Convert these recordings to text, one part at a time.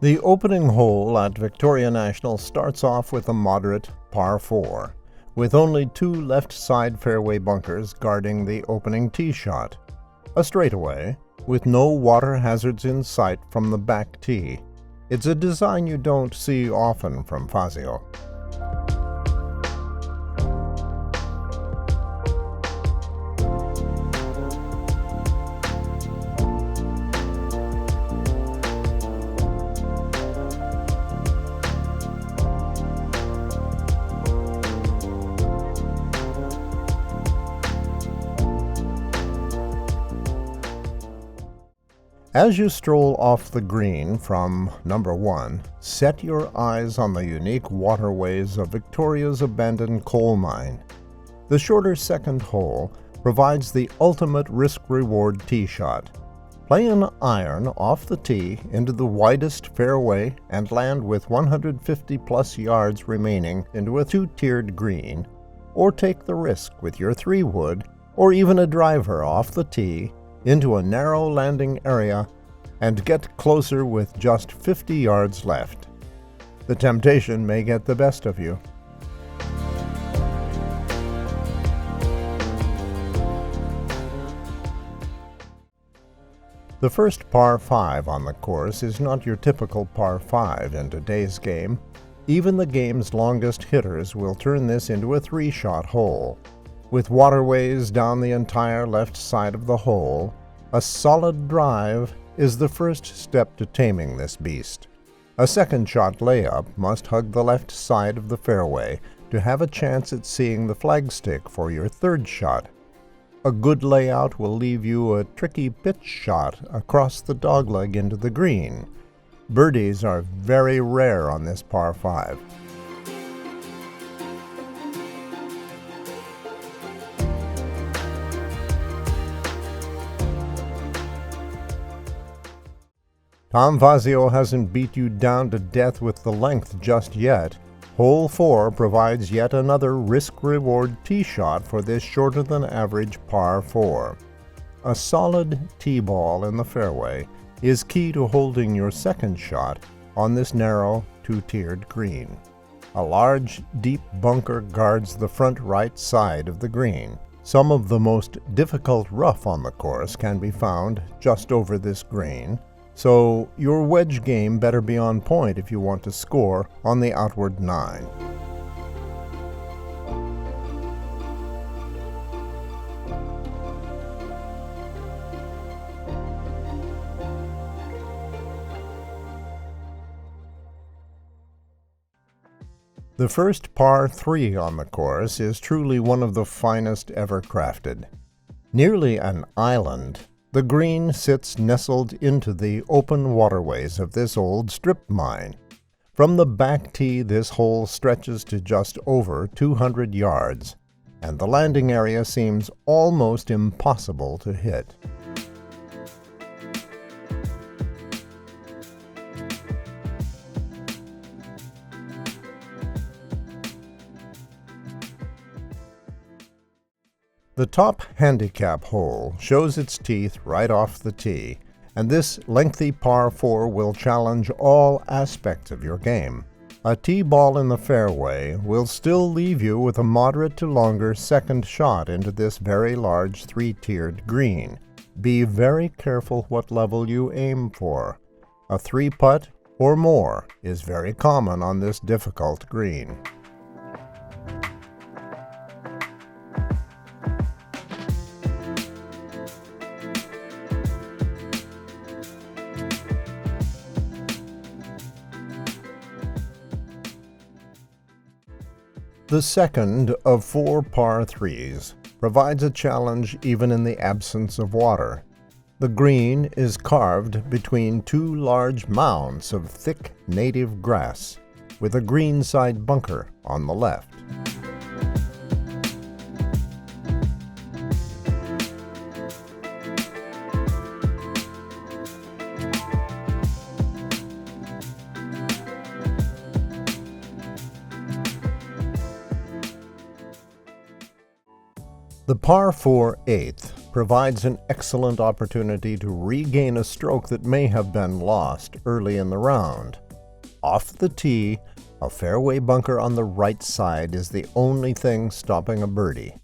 The opening hole at Victoria National starts off with a moderate par 4, with only 2 left side fairway bunkers guarding the opening tee shot. A straightaway, with no water hazards in sight from the back tee. It's a design you don't see often from Fazio. As you stroll off the green from number 1, set your eyes on the unique waterways of Victoria's abandoned coal mine. The shorter second hole provides the ultimate risk-reward tee shot. Play an iron off the tee into the widest fairway and land with 150-plus yards remaining into a 2-tiered green, or take the risk with your 3-wood or even a driver off the tee into a narrow landing area and get closer with just 50 yards left. The temptation may get the best of you. The first par 5 on the course is not your typical par 5 in today's game. Even the game's longest hitters will turn this into a 3-shot hole. With waterways down the entire left side of the hole, a solid drive is the first step to taming this beast. A second-shot layup must hug the left side of the fairway to have a chance at seeing the flagstick for your third shot. A good layout will leave you a tricky pitch shot across the dogleg into the green. Birdies are very rare on this par 5. Tom Fazio hasn't beat you down to death with the length just yet. Hole 4 provides yet another risk-reward tee shot for this shorter-than-average par 4. A solid tee ball in the fairway is key to holding your second shot on this narrow, 2-tiered green. A large, deep bunker guards the front right side of the green. Some of the most difficult rough on the course can be found just over this green, so your wedge game better be on point if you want to score on the outward 9. The first par 3 on the course is truly one of the finest ever crafted. Nearly an island, the green sits nestled into the open waterways of this old strip mine. From the back tee, this hole stretches to just over 200 yards, and the landing area seems almost impossible to hit. The top handicap hole shows its teeth right off the tee, and this lengthy par 4 will challenge all aspects of your game. A tee ball in the fairway will still leave you with a moderate to longer second shot into this very large 3-tiered green. Be very careful what level you aim for. A 3-putt or more is very common on this difficult green. The second of 4 par 3s provides a challenge even in the absence of water. The green is carved between 2 large mounds of thick native grass, with a greenside bunker on the left. The par 4 8th provides an excellent opportunity to regain a stroke that may have been lost early in the round. Off the tee, a fairway bunker on the right side is the only thing stopping a birdie.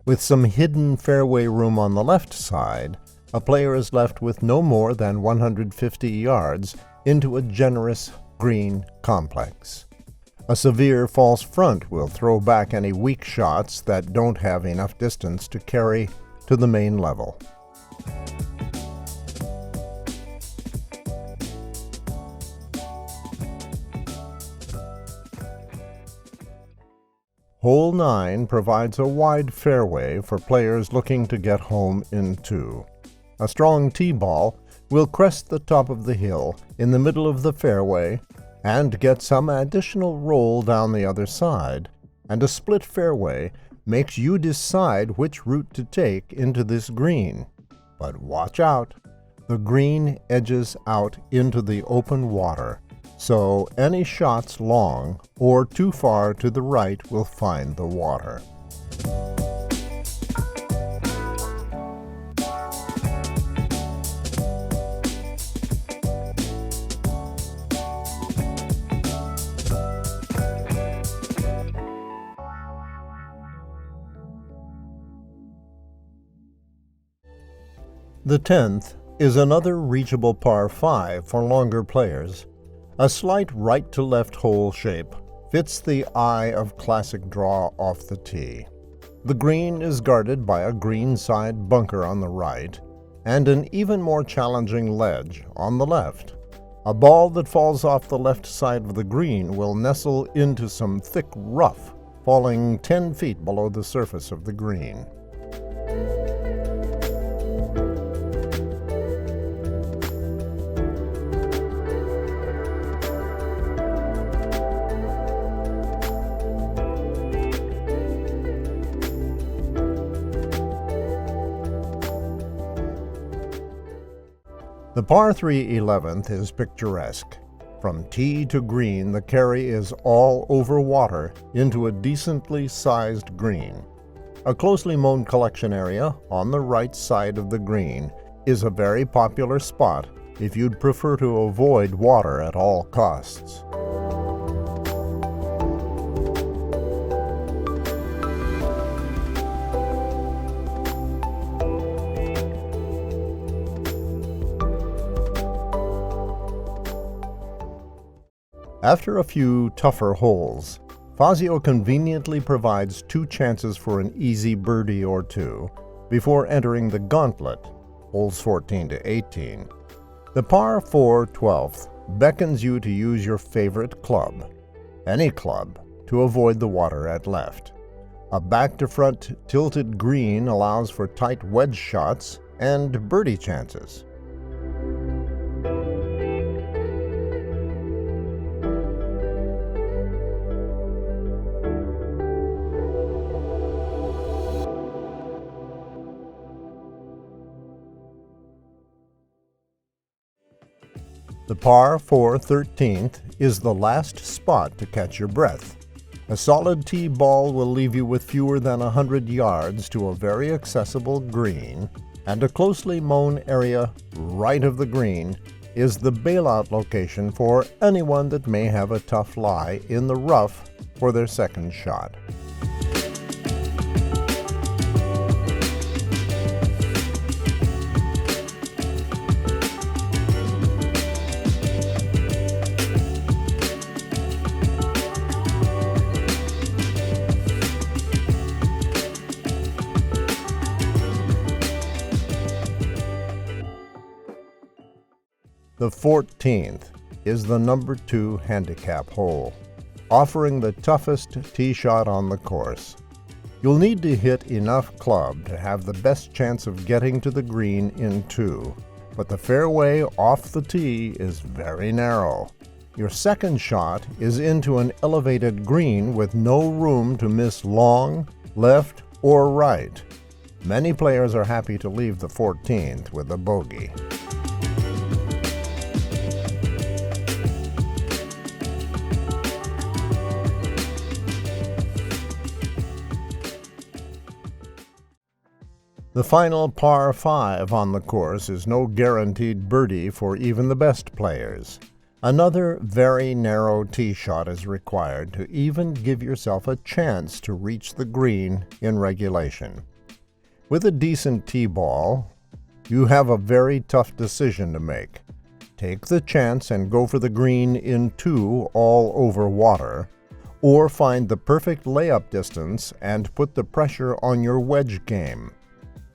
With some hidden fairway room on the left side, a player is left with no more than 150 yards into a generous green complex. A severe false front will throw back any weak shots that don't have enough distance to carry to the main level. Hole 9 provides a wide fairway for players looking to get home in 2. A strong tee ball will crest the top of the hill in the middle of the fairway and get some additional roll down the other side, and a split fairway makes you decide which route to take into this green. But watch out! The green edges out into the open water, so any shots long or too far to the right will find the water. The 10th is another reachable par 5 for longer players. A slight right-to-left hole shape fits the eye of classic draw off the tee. The green is guarded by a greenside bunker on the right and an even more challenging ledge on the left. A ball that falls off the left side of the green will nestle into some thick rough, falling 10 feet below the surface of the green. The par 3 11th is picturesque. From tee to green, the carry is all over water into a decently sized green. A closely mown collection area on the right side of the green is a very popular spot if you'd prefer to avoid water at all costs. After a few tougher holes, Fazio conveniently provides 2 chances for an easy birdie or 2 before entering the Gauntlet, holes 14 to 18. The par 4 12th beckons you to use your favorite club, any club, to avoid the water at left. A back-to-front tilted green allows for tight wedge shots and birdie chances. The par 4 13th is the last spot to catch your breath. A solid tee ball will leave you with fewer than 100 yards to a very accessible green, and a closely mown area right of the green is the bailout location for anyone that may have a tough lie in the rough for their second shot. The 14th is the number 2 handicap hole, offering the toughest tee shot on the course. You'll need to hit enough club to have the best chance of getting to the green in 2, but the fairway off the tee is very narrow. Your second shot is into an elevated green with no room to miss long, left, or right. Many players are happy to leave the 14th with a bogey. The The final par 5 on the course is no guaranteed birdie for even the best players. Another very narrow tee shot is required to even give yourself a chance to reach the green in regulation. With a decent tee ball, you have a very tough decision to make. Take the chance and go for the green in 2 all over water, or find the perfect layup distance and put the pressure on your wedge game.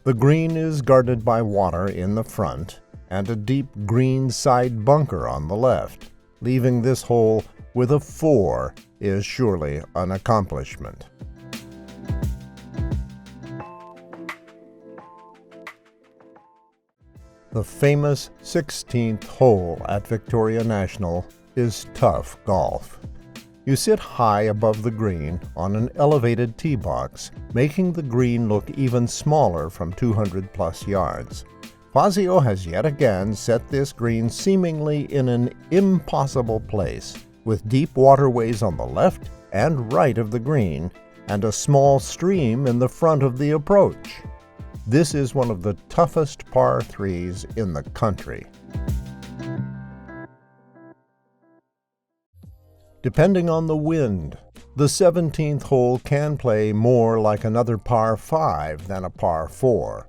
The green is guarded by water in the front and a deep green side bunker on the left. Leaving this hole with a 4 is surely an accomplishment. The famous 16th hole at Victoria National is tough golf. You sit high above the green on an elevated tee box, making the green look even smaller from 200-plus yards. Fazio has yet again set this green seemingly in an impossible place, with deep waterways on the left and right of the green, and a small stream in the front of the approach. This is one of the toughest par 3s in the country. Depending on the wind, the 17th hole can play more like another par 5 than a par 4.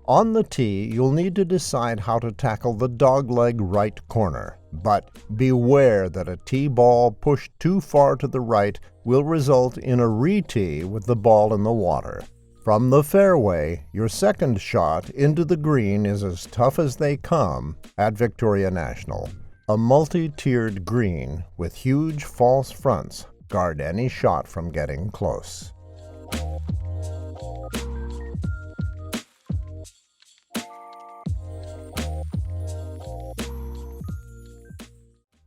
On the tee, you'll need to decide how to tackle the dogleg right corner, but beware that a tee ball pushed too far to the right will result in a re-tee with the ball in the water. From the fairway, your second shot into the green is as tough as they come at Victoria National. A multi-tiered green with huge false fronts guard any shot from getting close.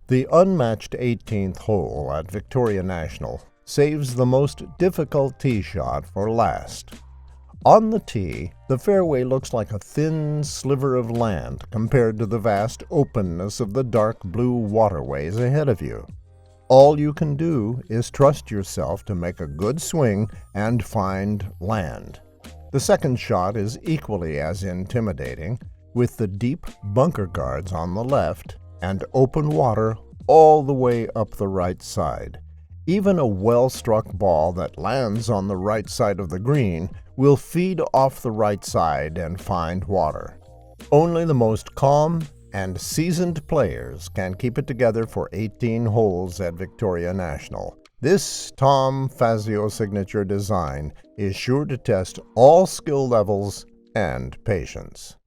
The unmatched 18th hole at Victoria National saves the most difficult tee shot for last. On the tee, the fairway looks like a thin sliver of land compared to the vast openness of the dark blue waterways ahead of you. All you can do is trust yourself to make a good swing and find land. The second shot is equally as intimidating, with the deep bunker guards on the left and open water all the way up the right side. Even a well-struck ball that lands on the right side of the green will feed off the right side and find water. Only the most calm and seasoned players can keep it together for 18 holes at Victoria National. This Tom Fazio signature design is sure to test all skill levels and patience.